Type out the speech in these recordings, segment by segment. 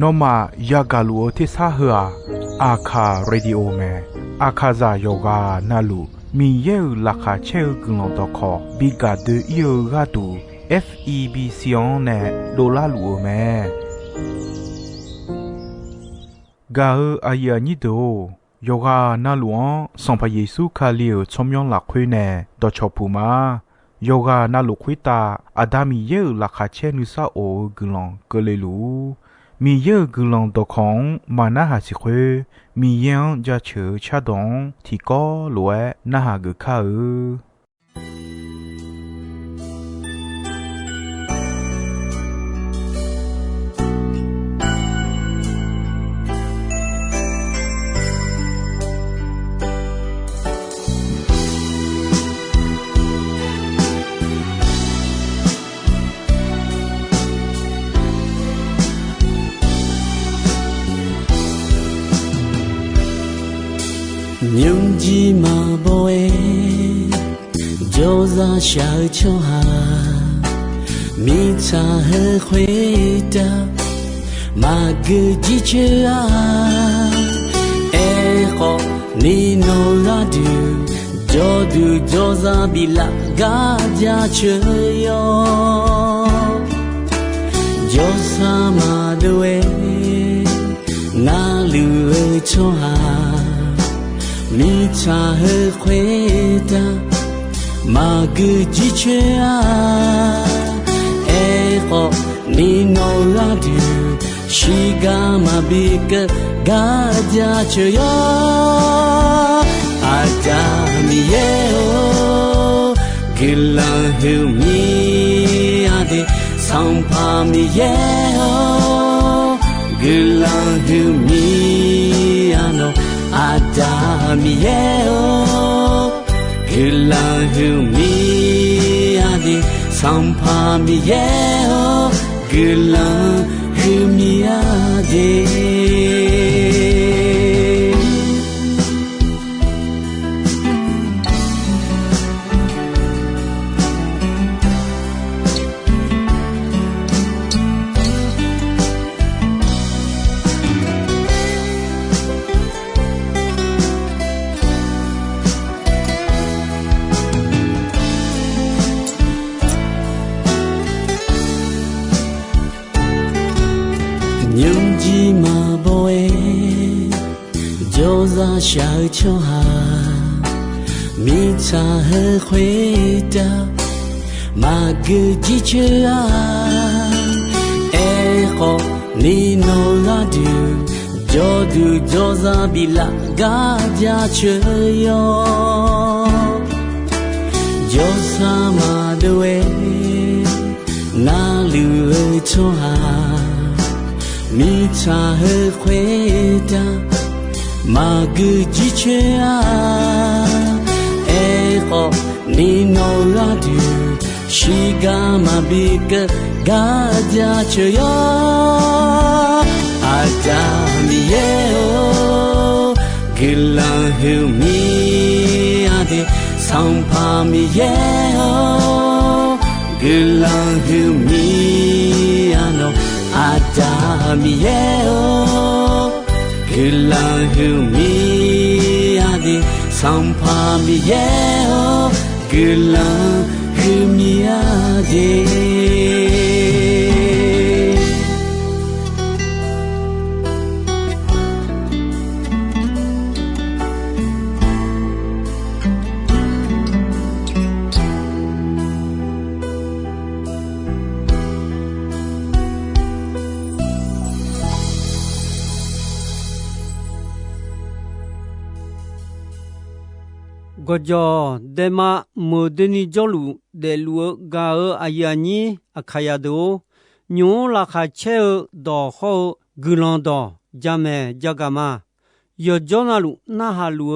นอมายากาลูที่ซาหัวอาคาเรดิโอเมอาคาซาโยกานาลูมีเยอลักาเชลกุลตอคอบิกาเดเยกาตู FEB ซิออนเนโดลาลูเมกาอายานิโดโยกานาลวงสัมพเยซูคาเลียวชมยองหลักคุยเนดอชอปูมาโยกานาลุคุยตาอาดามีเยอลักาเชนุซาโอกุลองกเลลูมีเยอะกุลองตอของมานาหาสิคุมียังจะเชื่อชาดงที่ก็ลวยนาหากึข้าမြုံကြီးမှာပေါ်ရဲ့ကြောစားရှာချောဟာမိချာဟဲခွေတာမာဂကြီးချာအဲခေါနီနိုလာဒူဂျောဒူဂျောစားဘီလာဂါကြချေယောဂျောစားမာတွေနာလူချောဟာမိချာဟဲခွေတာမာဂကြီးချာအဲခေါနီနိုလာဒူရှိကမဘီကဂါကြချေယောအာတာမီယေဂီလာဟူမီယာဒီဆောင်ဖာမီယေဂီလာဟူမီယာနိုအာတာမီယေဂီလာဟူမီယာဒီဆောင်ဖာမီယေဂီလာဟူမီယာဒီမြုံကြီးမှာပေါ်ရဲ့ကြောစားရှာချောဟာမိချာဟဲခွေတာမာဂကြီးချာအဲခေါနီနိုလာဒူဂျောဒူဂျောစားဘီလာဂါကြချေယောဂျောစားမာတွေနာလူချောဟာမိချာဟဲခွေတာမာဂကြီးချာအဲခေါနီနိုလာဒူရှိကမဘီကဂါကြချေယောအာတာမီယေဂီလာဟူမီယာဒီဆောင်ဖာမီယေဂီလာဟူမီယာနိုအာတာမီယေဂီလာဟူမီယာဒီဆောင်ဖာမီယေဂီလာဟူမီယာဒီกจอเดมาโมเดนิจอลูเดลัวกาอายานีอคายาโดညွန်လာခချဲดอฮอဂူလန်ดอจาเมจากามาယောဂျောနာလူနာဟာလူ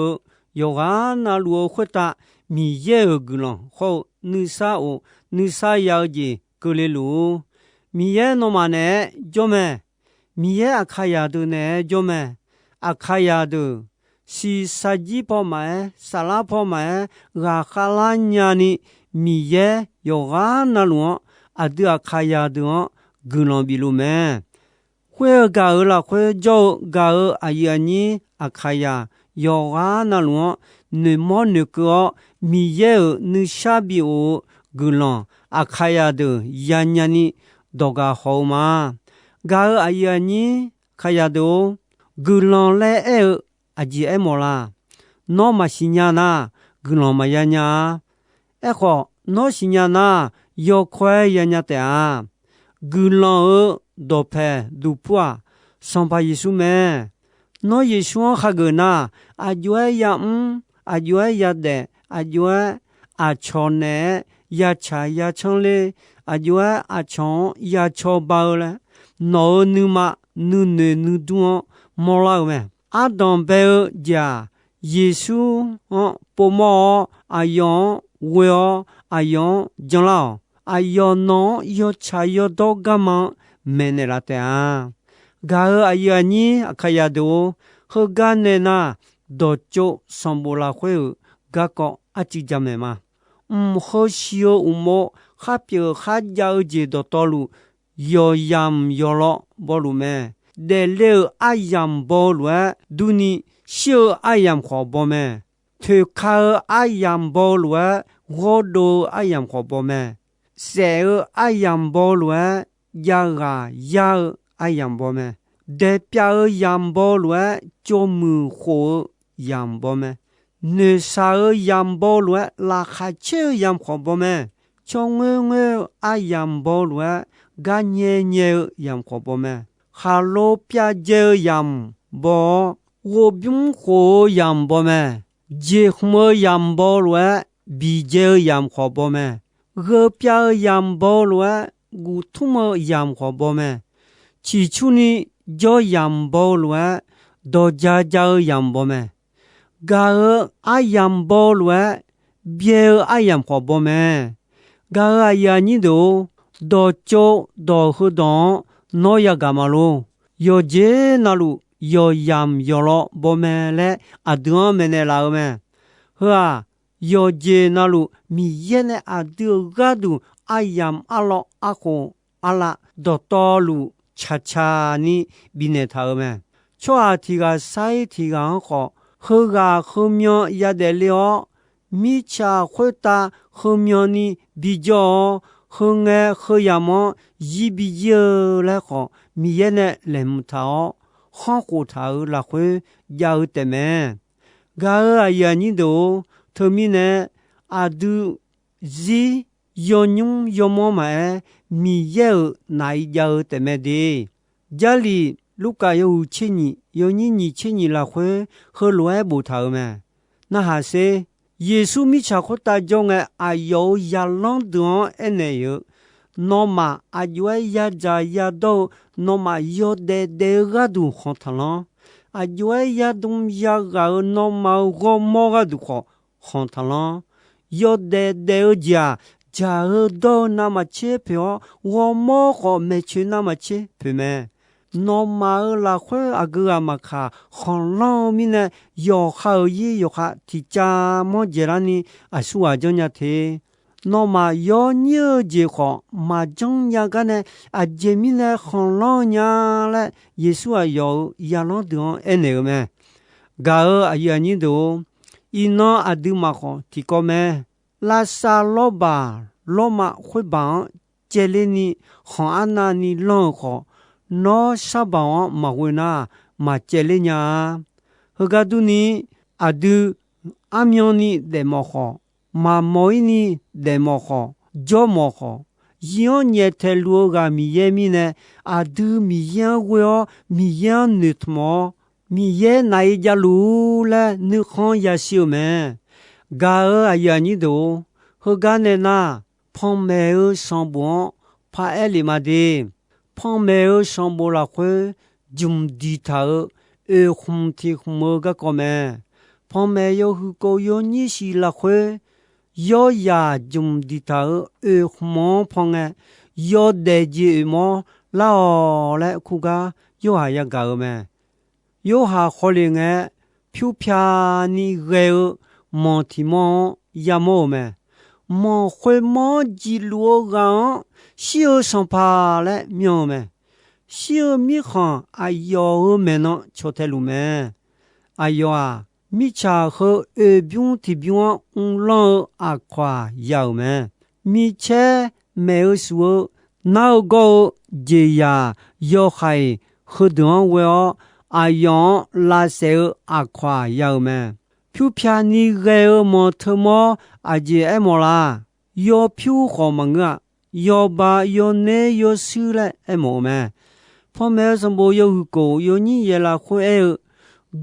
ယောဂာနာလူခွတ်တာမီယေဂူလန်ဟောနိစာအိုနိစာယောကြီးကိုလေလူမီယေနောမနဲ့ဂျောမဲမီယေအခါယာဒုနဲ့ဂျောမဲအခါယာဒုစီစာကြီးပေါ်မှာဆလာပေါ်မှာဂါခလာညာနီမီယေယောဂာနာလူအဒအခါယာဒု格朗比鲁门，会嘎尔啦会叫嘎尔阿伊阿尼阿卡亚，要啊那罗你莫你个米耶尔你下比乌格朗阿卡亚的亚亚尼多嘎好嘛，嘎尔阿伊阿尼卡亚的格朗来尔阿吉埃莫啦，诺马西亚那格朗马亚亚，哎好，诺西亚那要快亚亚的啊。格朗尔多佩杜普啊，上巴耶稣咩？那耶稣哈个那阿就呀阿就呀的阿就阿唱呢呀cha呀唱嘞阿就阿唱呀唱包嘞，那你嘛你多莫拉咩？阿当贝尔家耶稣不毛阿样我阿样讲了。阿要孬要差要多干嘛？没那啦的啊！嘎尔阿要你阿卡亚多和嘎内那多久上不拉会嘎个阿几家没嘛？好小莫哈表哈要接到道路要养要了不路没？得了阿养不路都你小阿养好不没？推卡阿养不路我都阿养好不没？谁阿养波罗呀呀阿养波咩？代表养波罗就木火养波咩？你啥养波罗拉哈切养火波咩？从我阿养波罗干年年养火波咩？哈罗表姐养波，我并火养波咩？结么养波罗比姐养火波咩？个表养包罗，古土么养活包咩？起初呢，叫养包罗，到家家养包咩？嘎尔阿养包罗，别阿养活包咩？嘎尔呀你都到家到河东，那呀干嘛咯？要接那路要养要了包咩嘞？阿多没那老咩？是吧？要接那路米耶呢阿丢嘎杜阿养阿罗阿红阿拉到道路恰恰呢比那头咩？错阿提个塞提个好，后个后面也得了，米恰回答后面呢比较后爱后呀么一比较来好，米耶呢来木头，好骨头来回要得咩？噶阿呀你都。特米呢，阿杜是要用要么买米要拿要得没的，家里如果有钱人，有你钱人来回和来不头咩？那还是耶稣米查可大众个阿有亚朗多安内有，那么阿有亚扎亚多，那么有的个都好他了，阿有亚东亚个那么我么个都好。好他了，有的家，假如到那么切票，我么好没去那么切票咩？那么拉会阿个阿玛卡，好老米呢，有好意有哈，提家么接啦呢？阿苏阿讲呀提，那么有牛节好，嘛讲呀个呢？阿姐米呢，好老娘嘞，耶稣啊有亚老多安那个咩？噶尔阿呀你都。ino aduma ko tikome la sa loba loma khubang cheleni khana ni lo ko no sabaw mawena ma chelenya hogaduni adu amyoni de mokho ma moini de mokho jo mokho yon yetelu ga mi yemine adu mi yawo mi yan nutmo mi ye nai ja lu la nu khon ya siu me ga a ya ni do ho ga ne na phong me o son bon pa ele ma de phong me o son bo la khwe jum di ta e khum ti khum ga ko me phong me yo hu ko yo ni si la khwe yo ya jum di ta e khum phong e yo de ji mo la la khu ga yo ha ya ga me yo ha holing e pyu pya ni ge mo ti mo ya mo me 莫会莫记录上，小上爬来苗们，小米行啊要们呢，瞧太路们，哎呦啊，米茶和边提边浪啊快要们，米茶没有说哪个节呀要还和段位哦，啊样拉手啊快要们。票偏你个么特么啊姐爱么啦？要票好么个？要把要内要收来爱么么？旁边什么有个有你也来会爱，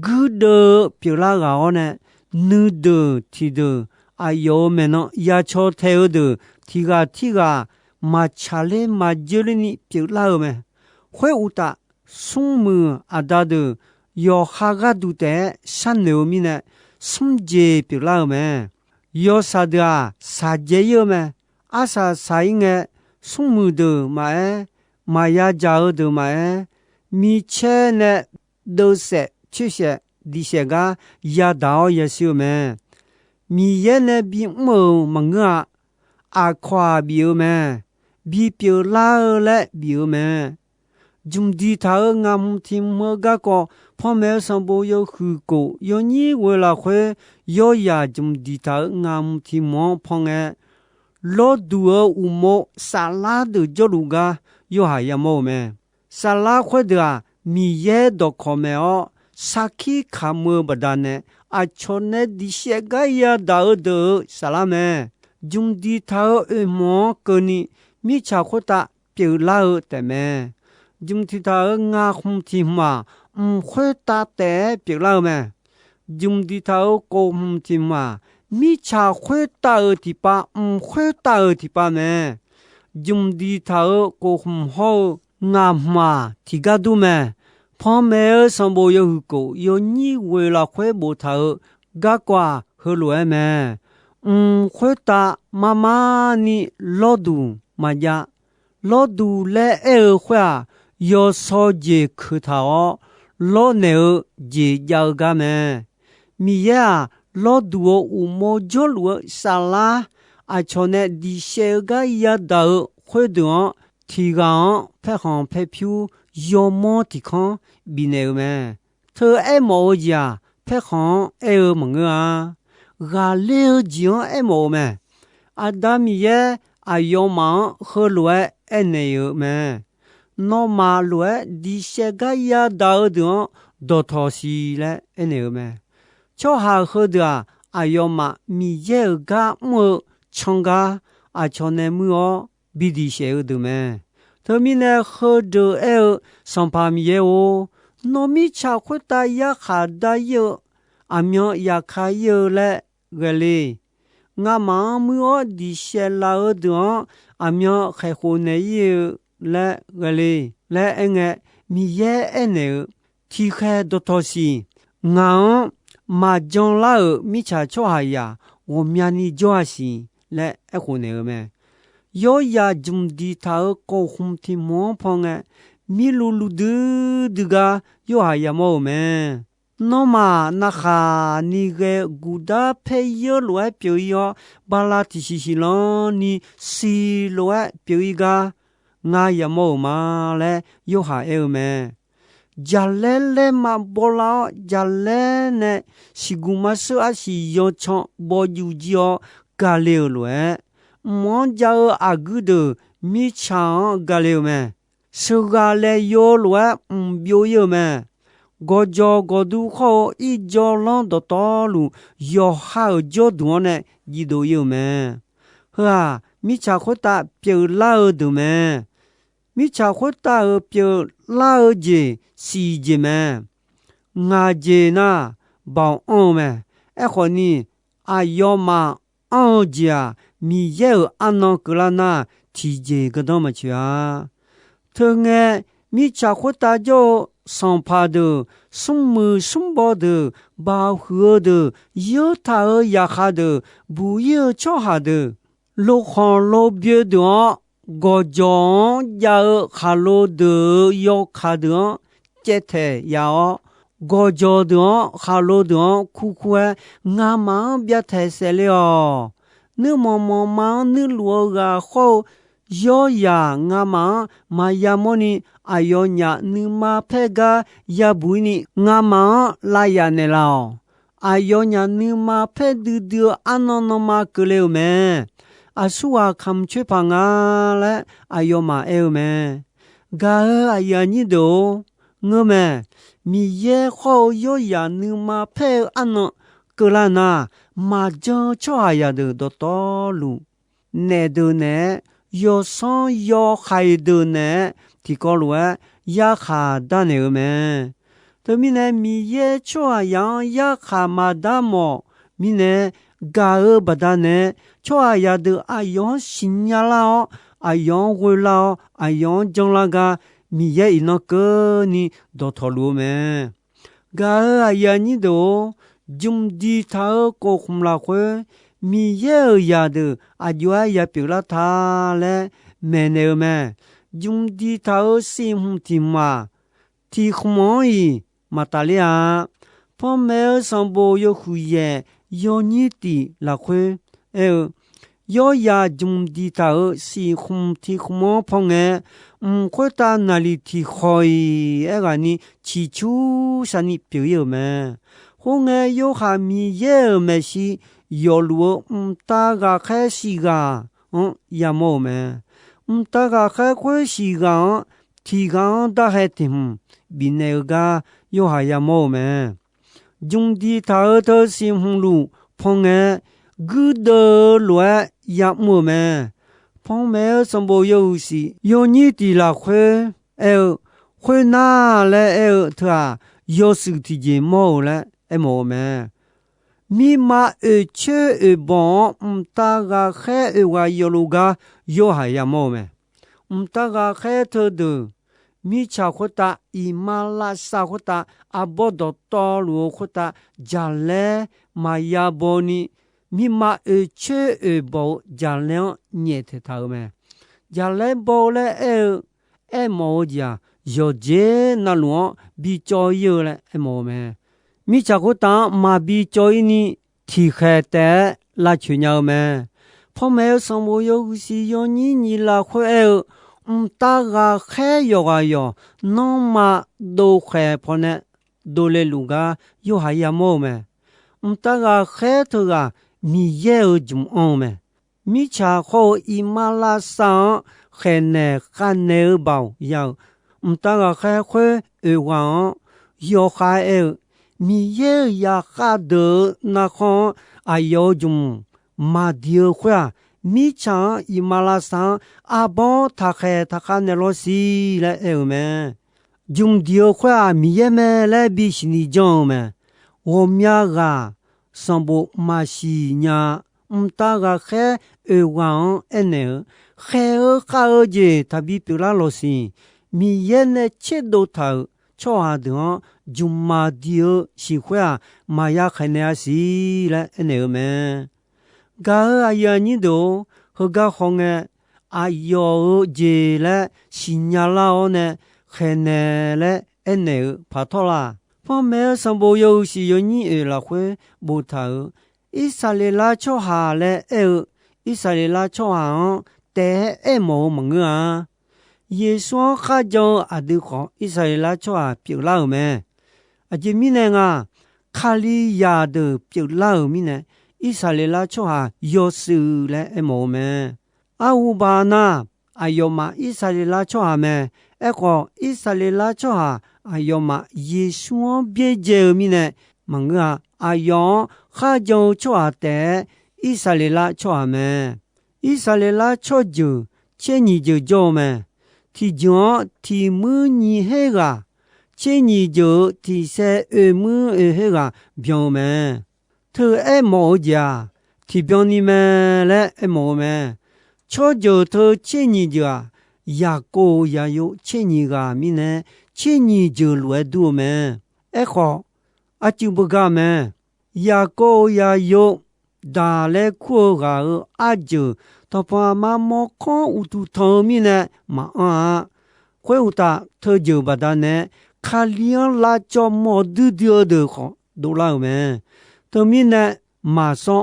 个的票拉个呢？女的提的啊要么呢？也超太的提个马查嘞马就嘞你票拉么？会有的送么啊达的要哈个都得山牛米呢？什节表拉么？有啥的啊？啥节有么？啊啥应该送么的嘛？嘛呀家的嘛？米切呢？都是这些这些个也到也少么？米也呢比么个啊快表么？比表拉来表么？中地他俺听么个个？旁边上部有许多，有你为了会有呀，中地他俺听么旁边老多乌毛沙拉的叫路个有还有么么？沙拉会的啊，米也都可没哦，沙起看么不单呢？啊，瞧那的些个呀，到的沙拉么？中地他么个你米茶会的表拉的么？中地他俺听嘛。会打的别老么？用的头过的嘛？米茶会打的吧？会打的吧么？用的头过好俺嘛？提个多么？旁边上不有个有你为了会不头，嘎瓜和乱么？会打妈妈你老多嘛呀？老多来会啊？要少节课堂哦。老牛节要干么？米呀，老多乌毛脚路沙拉，啊，瞧那地些个也到会的提纲排行排票要么提康比那么？他爱毛家排行爱么个啊？啊，六讲爱毛么？啊，大米呀，啊要忙和乱爱那有么？那马路的些个也到的到头西来，那个么？瞧还好的啊，哎呦嘛，米也个么唱个啊，瞧那么哦，比的些的么？他们呢喝着上把米哦，糯米茶会打也还打有，阿苗也开有来个嘞。俺妈么的些老的阿苗还好那有。来个嘞，来个米也那提开多多西，俺麻将老米茶做下呀，我明你做西来喝那个么？有呀，中地他高红天毛旁个米噜噜的个有下呀么么？那么那哈你个古达配有来表演，巴拉提西啷你西来表演个？俺也冇嘛嘞，有还有咩？家来嘞嘛不老，家来呢是古嘛是啊是要唱不有叫咖喱嘞，莫家阿哥的米唱咖喱咩？是咖喱有嘞表有咩？我家我都好一家人的道路，要好叫多呢，一都有咩？是啊，米唱会打表老的咩？米茶会打表老节细节么？俺节那保安么？哎和你啊要嘛安家米有安那个啦那提节个那么去啊？他俺米茶会打叫上爬的、送么送包的、保护的、有他儿也哈的、不有叫哈的，老行老别的。我讲要哈罗的要卡的，这台要我讲的哈罗的苦苦俺妈别太晒了， nữ mò mò mà nữ lúa gà khô yo ya nga mà ya mò ni ayo nhà nữ mà phê gà ya bùi ni nga mà la ya nè lao ayo nhà nữ mà phê đưa ano mà cơ lêu mẹ asua khăm chơi pa nga lẽ ayo mà eo mẹ gà aya ni đồ ngơ mẹ mi ye khô yo ya nữ mà phê ano cơ la na mà cho aya đồ to lu nè đồ nè yo son yo khai đồ nè thì có lúa ya khá đa nè mẹ tôi mi nè mi ye cho aya ya khá mà đa mò mi nè gà bà đa nè cho aya đồ ayo xin nhà lao ayo quê lao ayo trong la gà mi ye ino cơ ni đồ thọ lúa mẹ gà aya ni đồ zum đi thao cô không la khuê mi ye ya đồ ayo ya biểu la tha lẽ mẹ nè mẹ zum đi thao sim hum tim mà thì không nói mà ta lia phong mẹ sang bộ yo khuye yo ni ti la khuê yo ya zum đi thao si hum thì không nói phong nghe khuê ta nali thì khoi ga ni chi chu sa ni biểu yo mẹ hong nghe yo ha mi ye mẹ si yo luo ta ga khai si ga ya mo mẹ ta ga khai khuê si ga thì ga da hai tim bi ne ga yo ha ya mo mẹ zum đi thao thơ sim hum lu phong nghe gu de lue ya mo mẹ phong mẹ sang bộ yo si yo ni ti la khuê khuê na lẽ thà yo sự thì je mo lẽ mo mẹ mi ma che bon ta ga khe wa yo lu ga yo ha ya mo mẹ ta ga khe thơ de mi cha khuê ta i ma la sa khuê ta abo do to lu khuê ta ja lẽ ma ya bo ni mi ma che bo ja lẽ nhẹ thế thao mẹ ja lẽ bo lẽ mo ja yo je na lu bi cho yo lẽ mo mẹ mi cha khuê ta ma bi cho ni thì khe té la chuyện nhau mẹ phong mẹ sang bộ yo si yo ni la khuê ta ga khe yo no ma do khe phone do le luga yo ha ya mo mẹ ta ga khe to ga mi ye jum on mẹ mi cha kho i ma la sa khe ne khan ne bao ya ta ga khe khuê wa yo kha mi ye ya kha de na kho ayo jum ma dio khuê mi cha i ma la sa a bon tha kha ne lo si le mẹ jum dio khuê mi ye mẹ le bi shi ni jong mẹ wo mya ga sang bộ ma si nya ta ga khe wa ene khe kha je ta bi pi la lo si mi ye ne che do tha cho ha de jum ma dio si khuê ma ya khe ne si le ene mẹ ga aya ni do ho ga hong ayo je le si nya la o ne khe ne le ene pa to la phong mẹ sang bộ yo si yo ni la khuê bo tha Israela cho ha le Israela cho ha te mo mong a Yesu kha jo adu kho Israela cho ha piu lao mẹ a ji mi ne nga khali ya de piu lao mi ne Israela cho ha yo su le mo mẹ a u ba na ayo ma Israela cho ha mẹ kho Israela cho ha ayo ma Yesu bie je mi ne mong a ayo kha jo cho ha te Israela cho ha mẹ Israela cho ju che ni ju jo mẹ thì gió thì mưa nhì hết à che nhì jo thì sẽ mưa hết à biong mẹ thưa em mồ già thì biong ni mẹ lẽ em mồ mẹ cho jo thưa che nhì jo ya cô ya yo che nhì gà mi nè che nhì jo lue du mẹ kho a chu bu ga mẹ ya cô ya yo da le khu ga a ju ta pa ma mo kho u tu tho mi nè ma a khuê u ta thơ ju ba da nè kha liang la cho mo du dio de kho do la mẹ thơ mi nè ma so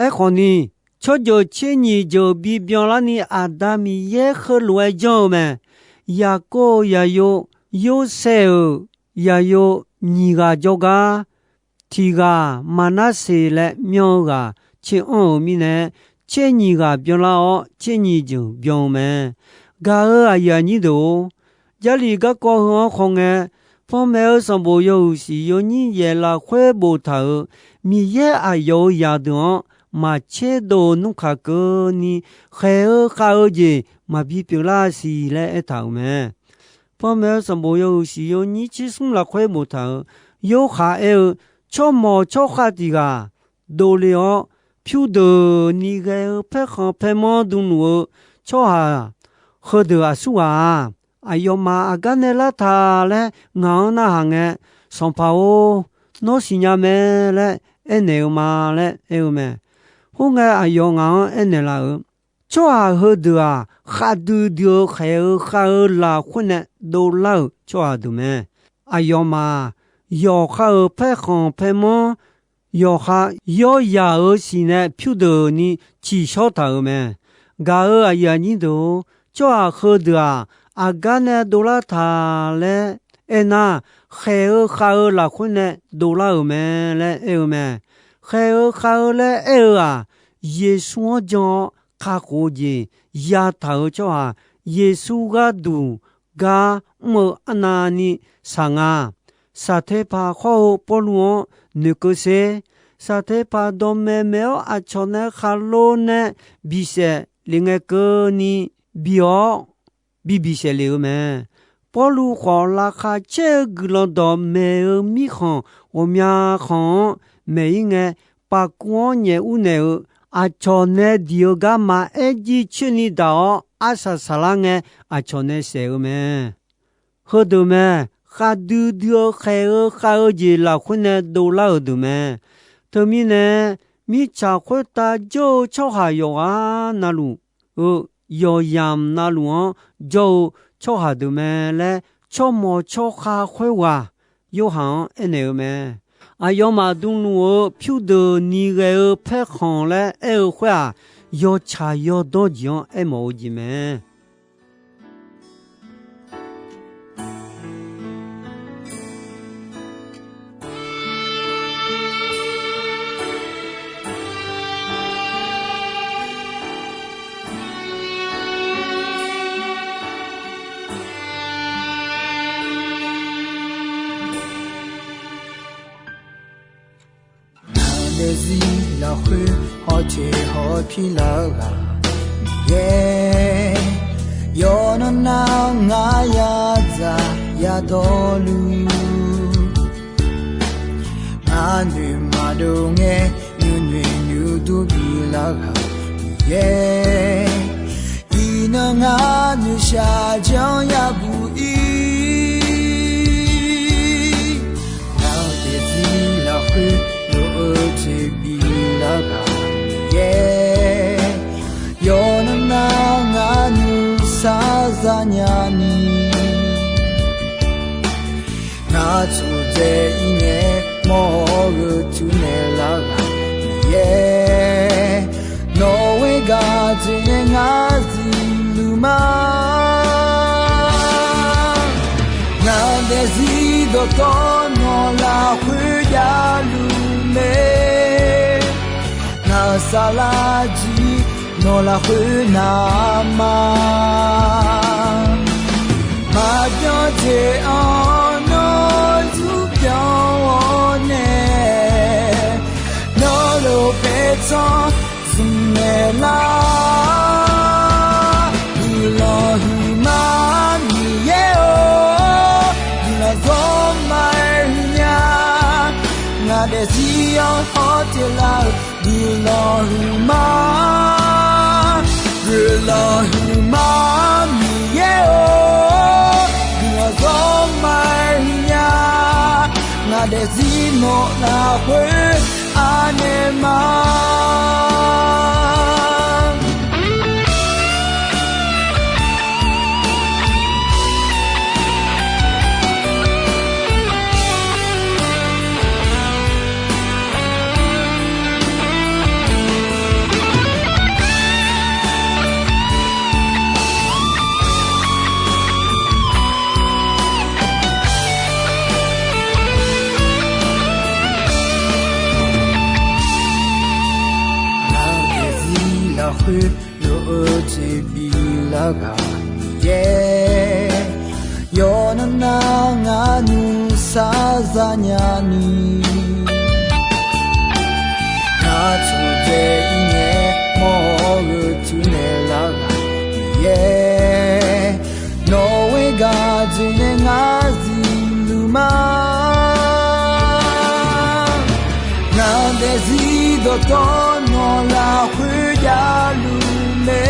a kho ni cho cho che ni cho bi biang la ni adami ye khe lue jo me ya ko ya yo se ya yo ni ga jo ga ti ga manase le myo ga che on mi ne che ni ga biang la o che ni jo biang me ga ya ni do ya li ga ko ho khong e phong me son bo yo si yo ni ye la khwe bo tha mi ye a yo ya do ma che do nu kha ko ni khe kha je ma bi pi la si le e tha me phong me son bo yo si yo ni chi sum la khwe bo tha yo kha e cho mo cho kha ti ga do le o phu de ni ge phe kha phe mo du nu cho ha khe de a su a ayo ma agane la tha le ngao na hange son pa o no sinya me le ene ma le e me hu nga ayo ngao ene la cho a he de a kha du dio khe kha la khune do la cho a du me ayo ma yo kha phe khon phe mo yo kha yo ya o si ne phu de ni chi sho ta me ga a ya ni do cho a he de a agane dola tha le ena khe kha la khune dola me le e me khe kha le e a yesu jo kha ko ji ya tha cho a yesu ga du ga mo anani sanga sa the pa kho po lu ne ko se sa the pa do me me a chone kha lo ne bi se linge ko ni bio bibi se le me polu kho la kha che glo do me mi kho o mya kho me nge pa kwa nye u ne a chone dio ga ma e ji chini da a sa sala nge a chone se me ho do me kha du dio khe kha ji la khune do la do me to mi ne mi cha kho ta jo cho ha yo a na lu yo yam na lu jo cho ha du me le cho mo cho kha khwe wa yo han ene me a yo ma du lu phu de ni ge phe khon le e khwa yo cha yo do jion e mo ji me la hu ho che ho phi la ga ye yo no na nga ya za ya do lu anu ma do nge nu du bi la ga ye ina nga nu sha jong ya bu i now de zi la hu to be loved, yeah. You're not new sazanyani. Not today, more to me love, yeah. No way, God's in Aziluma. Now there's either gone or la huyalu. Na salaji no la na ma je no zu pion ne no lo peto zumela ilahi ma ni ye o na zo mai nya na de zion hotela Dilahuma mi ye o Dilahuma ya na de zino na kwe anema laga ye yo na na nga nu sa za nya ni na tu de nye mo ru tu ne laga ye no we ga ji ne nga zi lu ma na de zi do to no la hu ya lu me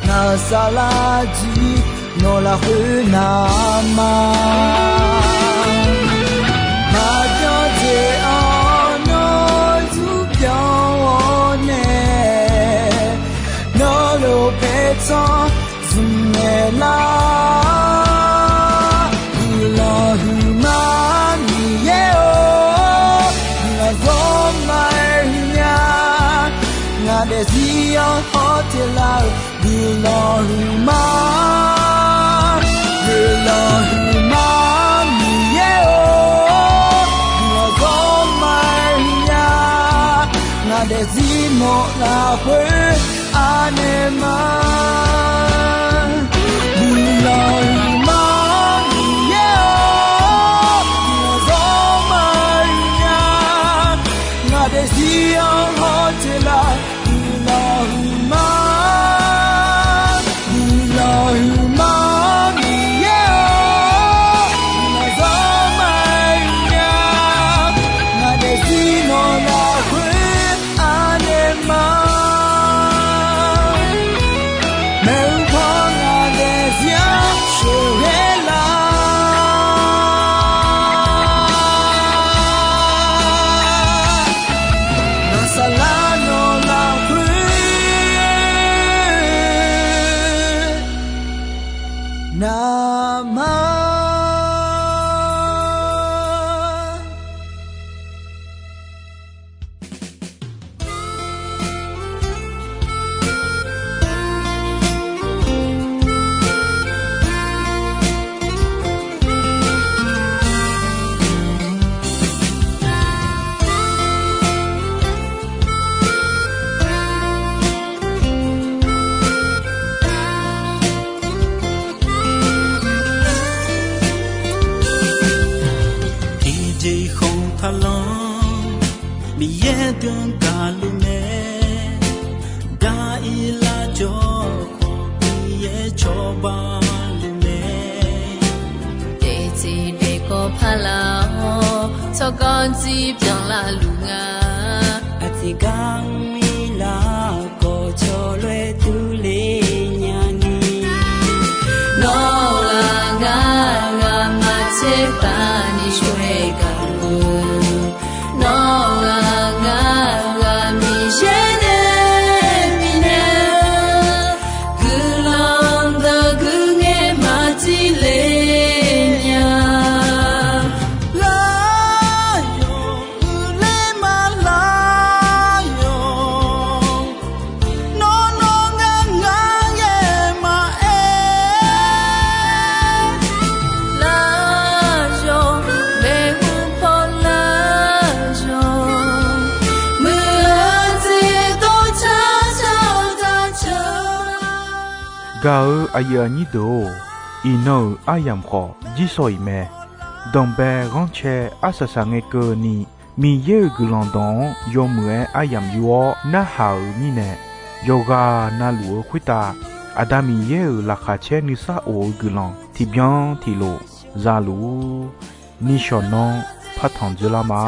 na sa la ji no la hu na ma ma jo je on no zu piao ne no lo pe so zu ne la lo hu ma ni ye o na zo mai nya na de si o hotel la di lo hu ma ni ye o na zo mai nya na de si no la hu anema Gao ayani do ino ayam kho jisoi me dombe ronche asasange ko ni mi ye gulandon yomwe ayam yo na hao ni ne yoga na luo khwita adami ye la kha che ni sa o gulan ti bien ti lo zalu ni shonon patan de la ma